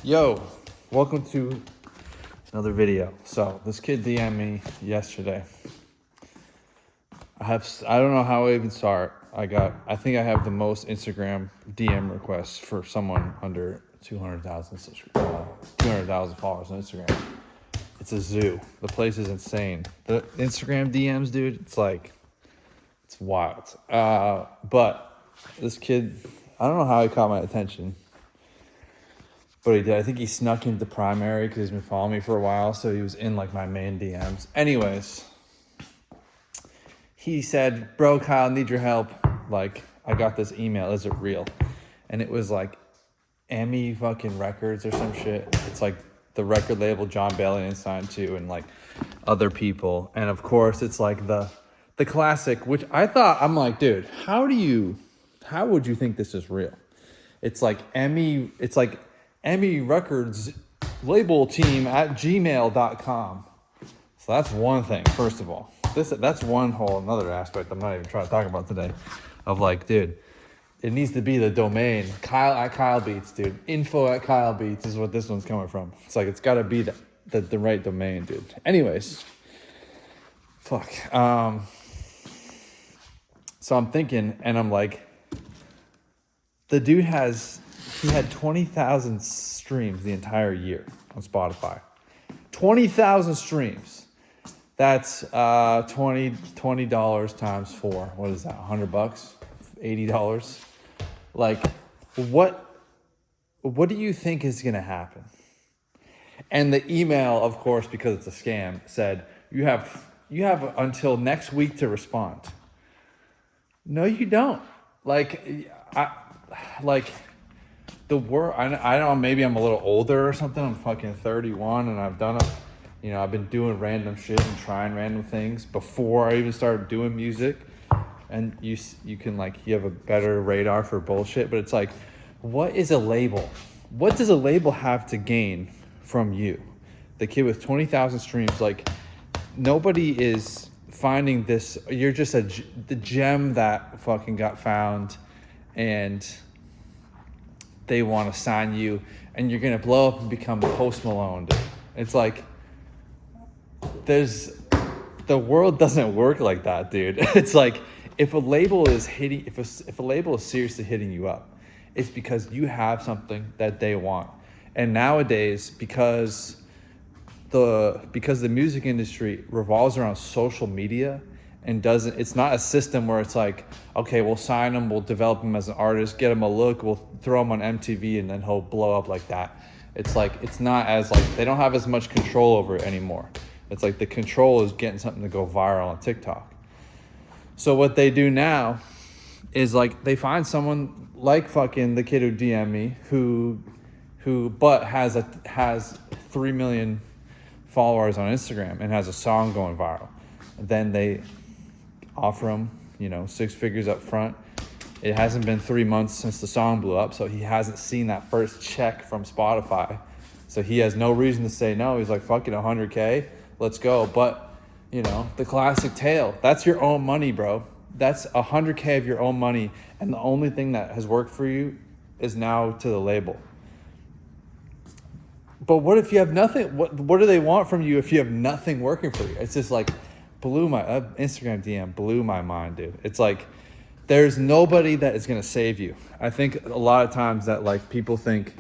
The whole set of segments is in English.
Yo, welcome to another video. So this kid DM'd me yesterday. I don't know how I even start. I think I have the most Instagram DM requests for someone under 200,000 followers on Instagram. It's a zoo. The place is insane. The Instagram DMs, dude, it's wild. But this kid, I don't know how he caught my attention. But he did. I think he snuck into primary because he's been following me for a while. So he was in like my main DMs. Anyways, he said, "Bro, Kyle, need your help. Like, I got this email. Is it real?" And it was like Emmy fucking Records or some shit. It's like the record label John Bellion signed to, and like other people. And of course, it's like the classic, which I'm like, dude, how would you think this is real? It's like Emmy Records label team at gmail.com. So that's one thing, first of all. That's one whole another aspect I'm not even trying to talk about today. Of like, dude, it needs to be the domain. Kyle at Kyle Beats, dude. Info at Kyle Beats is what this one's coming from. It's like, it's got to be the right domain, dude. Anyways, fuck. So I'm thinking, and I'm like, the dude he had 20,000 streams the entire year on Spotify. 20,000 streams. That's $20 times 4. What is that? $100? $80? Like, what do you think is gonna happen? And the email, of course, because it's a scam, said you have until next week to respond. No, you don't. The world, I don't know, maybe I'm a little older or something. I'm fucking 31 and I've been doing random shit and trying random things before I even started doing music. And you have a better radar for bullshit, but it's like, what is a label? What does a label have to gain from you? The kid with 20,000 streams, like, nobody is finding this. You're just the gem that fucking got found, and they want to sign you, and you're gonna blow up and become Post Malone, dude. It's like, the world doesn't work like that, dude. It's like, if a label is seriously hitting you up, it's because you have something that they want. And nowadays, because the music industry revolves around social media and it's not a system where it's like, okay, we'll sign him, we'll develop him as an artist, get him a look, we'll throw him on MTV, and then he'll blow up like that. It's like, it's not as like, they don't have as much control over it anymore. It's like the control is getting something to go viral on TikTok. So what they do now is like, they find someone like fucking the kid who DM'd me who has 3 million followers on Instagram and has a song going viral. Then they offer him, 6 figures up front. It hasn't been 3 months since the song blew up, so he hasn't seen that first check from Spotify. So he has no reason to say no. He's like, fuck it, 100K, let's go. But, the classic tale, that's your own money, bro. That's 100K of your own money, and the only thing that has worked for you is now to the label. But what if you have nothing? What do they want from you if you have nothing working for you? It's just like, Instagram DM blew my mind, dude. It's like, there's nobody that is going to save you. I think a lot of times that like people think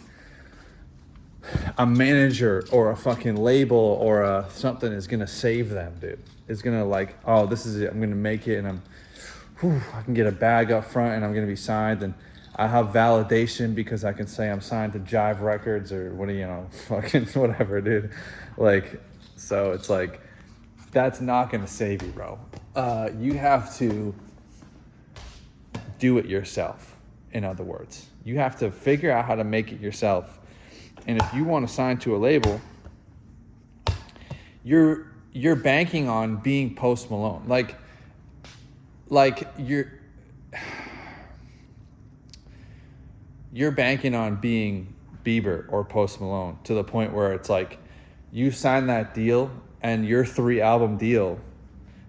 a manager or a fucking label or something is going to save them, dude. It's going to like, oh, this is it. I'm going to make it, and I can get a bag up front, and I'm going to be signed, and I have validation because I can say I'm signed to Jive Records or fucking whatever, dude. Like, so it's like, that's not going to save you, bro. You have to do it yourself. In other words, you have to figure out how to make it yourself. And if you want to sign to a label, you're banking on being Post Malone. Like you're banking on being Bieber or Post Malone to the point where it's like, you sign that deal and your 3-album deal,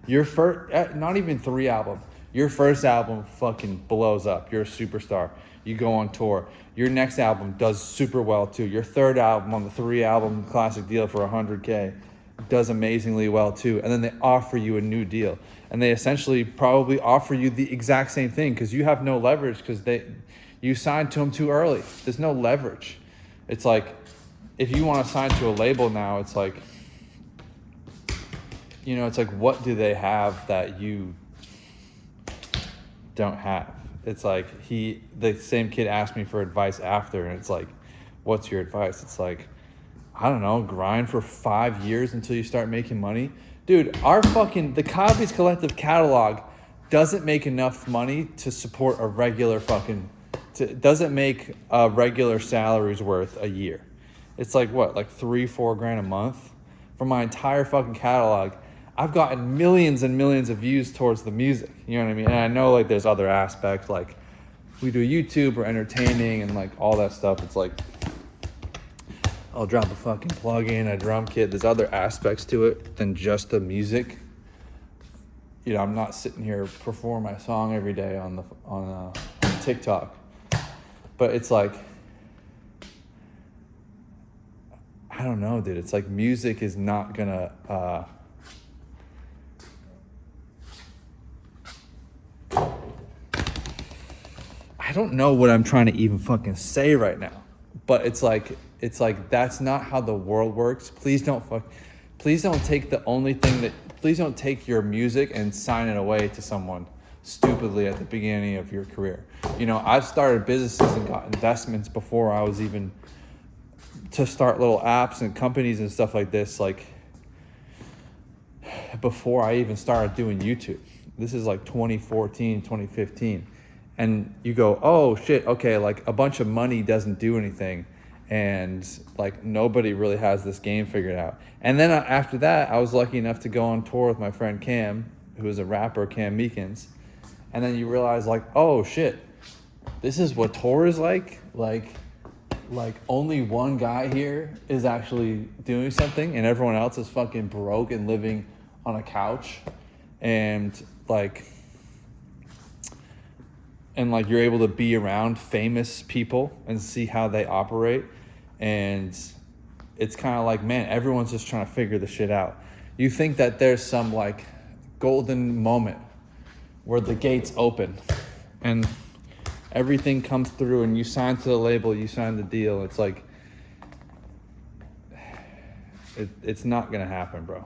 your first, not even 3 album, your first album fucking blows up. You're a superstar. You go on tour. Your next album does super well too. Your third album on the 3-album classic deal for $100K does amazingly well too. And then they offer you a new deal. And they essentially probably offer you the exact same thing because you have no leverage because you signed to them too early. There's no leverage. It's like, if you want to sign to a label now, it's like, it's like, what do they have that you don't have? It's like the same kid asked me for advice after, and it's like, what's your advice? It's like, I don't know, grind for 5 years until you start making money. Dude, the Copies Collective catalog doesn't make enough money to support a regular doesn't make a regular salary's worth a year. It's like what, like $3-4 grand a month? For my entire fucking catalog, I've gotten millions and millions of views towards the music. You know what I mean? And I know like there's other aspects, like we do YouTube or entertaining and like all that stuff. It's like, I'll drop a fucking plug-in, a drum kit. There's other aspects to it than just the music. I'm not sitting here perform my song every day on TikTok. But it's like, I don't know, dude. It's like music is not gonna I don't know what I'm trying to even fucking say right now. But it's like that's not how the world works. Please don't take please don't take your music and sign it away to someone stupidly at the beginning of your career. I've started businesses and got investments before I was even to start little apps and companies and stuff like this, like before I even started doing YouTube. This is like 2014, 2015. And you go, oh shit, okay, like a bunch of money doesn't do anything. And like nobody really has this game figured out. And then after that, I was lucky enough to go on tour with my friend Cam, who is a rapper, Cam Meekins. And then you realize like, oh shit, this is what tour is like. Like only one guy here is actually doing something and everyone else is fucking broke and living on a couch. And you're able to be around famous people and see how they operate. And it's kind of like, man, everyone's just trying to figure the shit out. You think that there's some like golden moment where the gates open and everything comes through and you sign to the label, you sign the deal. It's like, it's not gonna happen, bro.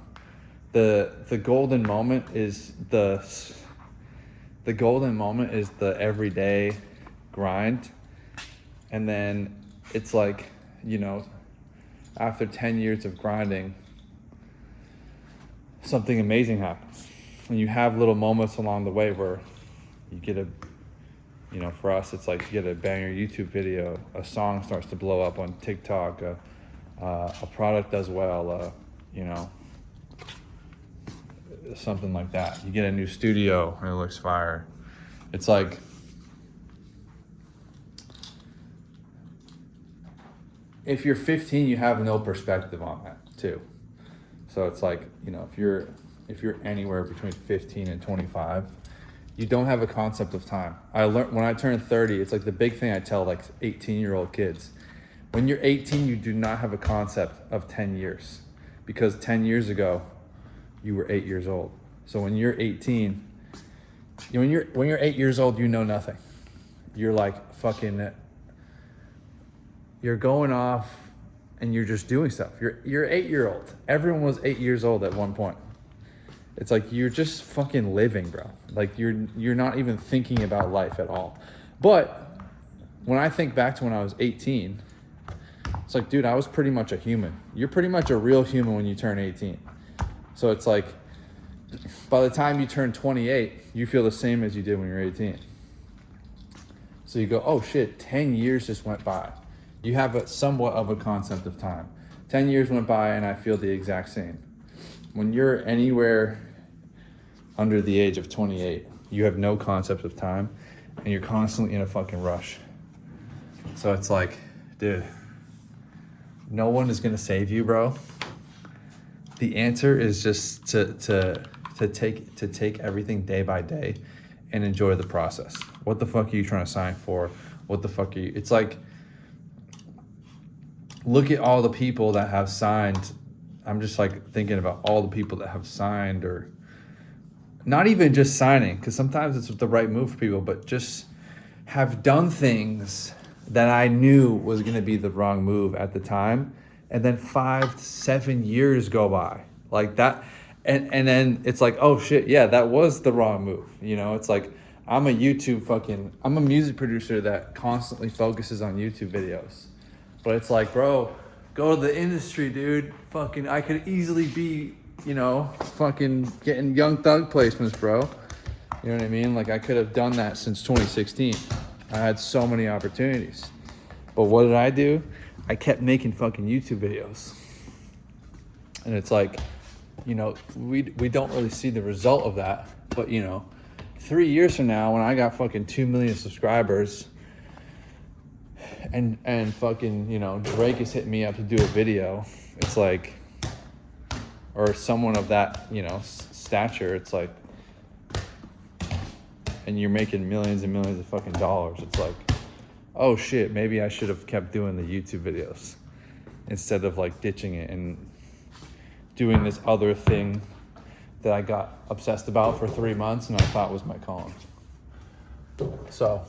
The golden moment is the everyday grind. And then it's like, after 10 years of grinding, something amazing happens. And you have little moments along the way where you get for us, it's like you get a banger YouTube video, a song starts to blow up on TikTok, a product does well, something like that. You get a new studio and it looks fire. It's like, if you're 15, you have no perspective on that too. So it's like, if you're anywhere between 15 and 25, you don't have a concept of time. I learned when I turned 30, it's like the big thing I tell like 18-year-old kids. When you're 18, you do not have a concept of 10 years because 10 years ago, you were 8 years old. So when you're 18, when you're 8 years old, you know nothing. You're like fucking, you're going off and you're just doing stuff. You're 8-year-old. Everyone was 8 years old at one point. It's like you're just fucking living, bro. Like you're not even thinking about life at all. But when I think back to when I was 18, it's like, dude, I was pretty much a human. You're pretty much a real human when you turn 18. So it's like, by the time you turn 28, you feel the same as you did when you were 18. So you go, oh shit, 10 years just went by. You have somewhat of a concept of time. 10 years went by and I feel the exact same. When you're anywhere under the age of 28, you have no concept of time and you're constantly in a fucking rush. So it's like, dude, no one is gonna save you, bro. The answer is just to take everything day by day and enjoy the process. What the fuck are you trying to sign for? what the fuck are you? It's like, look at all the people that have signed. I'm just like thinking about all the people that have signed, or not even just signing, because sometimes it's the right move for people, but just have done things that I knew was going to be the wrong move at the time. And then 5 to 7 years go by like that. And then it's like, oh shit, yeah, that was the wrong move. You know, it's like, I'm a music producer that constantly focuses on YouTube videos. But it's like, bro, go to the industry, dude. Fucking, I could easily be, you know, fucking getting Young Thug placements, bro. You know what I mean? Like, I could have done that since 2016. I had so many opportunities. But what did I do? I kept making fucking YouTube videos. And it's like, you know, we don't really see the result of that. But, you know, 3 years from now, when I got fucking 2 million subscribers, and fucking, you know, Drake is hitting me up to do a video, it's like, or someone of that, you know, stature, it's like, and you're making millions and millions of fucking dollars, it's like, oh shit, maybe I should have kept doing the YouTube videos instead of like ditching it and doing this other thing that I got obsessed about for 3 months and I thought was my calling. So,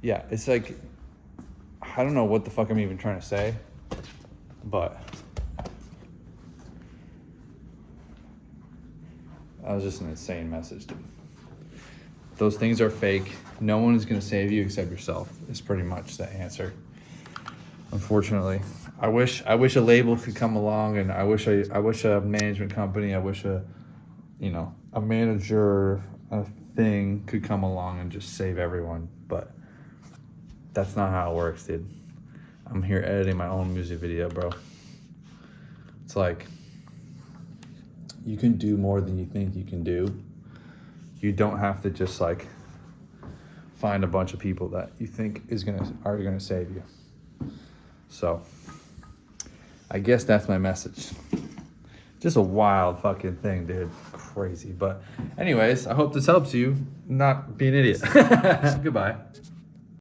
yeah, it's like, I don't know what the fuck I'm even trying to say, but that was just an insane message, dude. Those things are fake. No one is going to save you except yourself, is pretty much the answer. Unfortunately, I wish a label could come along, and I wish a management company, I wish a manager, a thing could come along and just save everyone, but that's not how it works, dude. I'm here editing my own music video, bro. It's like, you can do more than you think you can do. You don't have to just like find a bunch of people that you think are gonna save you. So I guess that's my message. Just a wild fucking thing, dude. Crazy. But anyways, I hope this helps you not be an idiot. Goodbye.